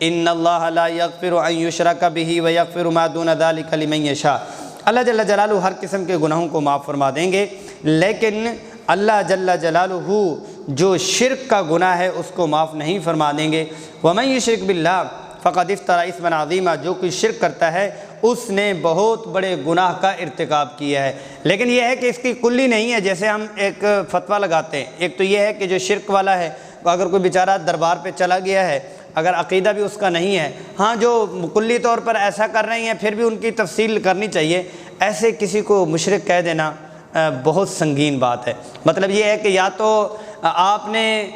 ان اللہ لا یغفر ان یشرک بہ ویغفر ما دون ذلک لمن یشاء۔ اللہ جل جلالہ ہر قسم کے گناہوں کو معاف فرما دیں گے، لیکن اللہ جل جلالہ جو شرک کا گناہ ہے اس کو معاف نہیں فرما دیں گے۔ ومن یشرک باللہ فقد افتری اثما عظیما، جو کوئی شرک کرتا ہے اس نے بہت بڑے گناہ کا ارتکاب کیا ہے۔ لیکن یہ ہے کہ اس کی کلی نہیں ہے، جیسے ہم ایک فتویٰ لگاتے ہیں، ایک تو یہ ہے کہ جو شرک والا ہے اگر کوئی بیچارہ دربار پہ چلا گیا ہے، اگر عقیدہ بھی اس کا نہیں ہے، ہاں جو کلی طور پر ایسا کر رہے ہیں پھر بھی ان کی تفصیل کرنی چاہیے، ایسے کسی کو مشرک کہہ دینا بہت سنگین بات ہے۔ مطلب یہ ہے کہ یا تو آپ نے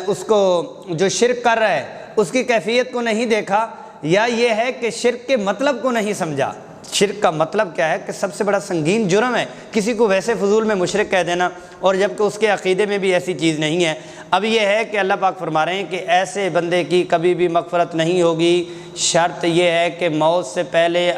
اس کو جو شرک کر رہا ہے اس کی کیفیت کو نہیں دیکھا، یا یہ ہے کہ شرک کے مطلب کو نہیں سمجھا۔ شرک کا مطلب کیا ہے کہ سب سے بڑا سنگین جرم ہے کسی کو ویسے فضول میں مشرک کہہ دینا، اور جبکہ اس کے عقیدے میں بھی ایسی چیز نہیں ہے۔ اب یہ ہے کہ اللہ پاک فرما رہے ہیں کہ ایسے بندے کی کبھی بھی مغفرت نہیں ہوگی، شرط یہ ہے کہ موت سے پہلے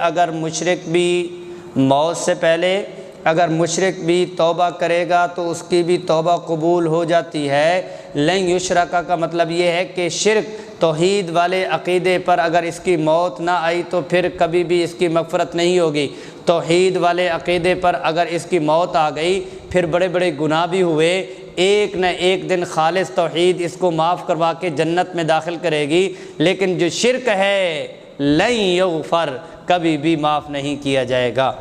اگر مشرک بھی توبہ کرے گا تو اس کی بھی توبہ قبول ہو جاتی ہے۔ لن یشرکا کا مطلب یہ ہے کہ شرک توحید والے عقیدے پر اگر اس کی موت نہ آئی تو پھر کبھی بھی اس کی مغفرت نہیں ہوگی۔ توحید والے عقیدے پر اگر اس کی موت آ گئی پھر بڑے بڑے گناہ بھی ہوئے، ایک نہ ایک دن خالص توحید اس کو معاف کروا کے جنت میں داخل کرے گی، لیکن جو شرک ہے لن یغفر، کبھی بھی معاف نہیں کیا جائے گا۔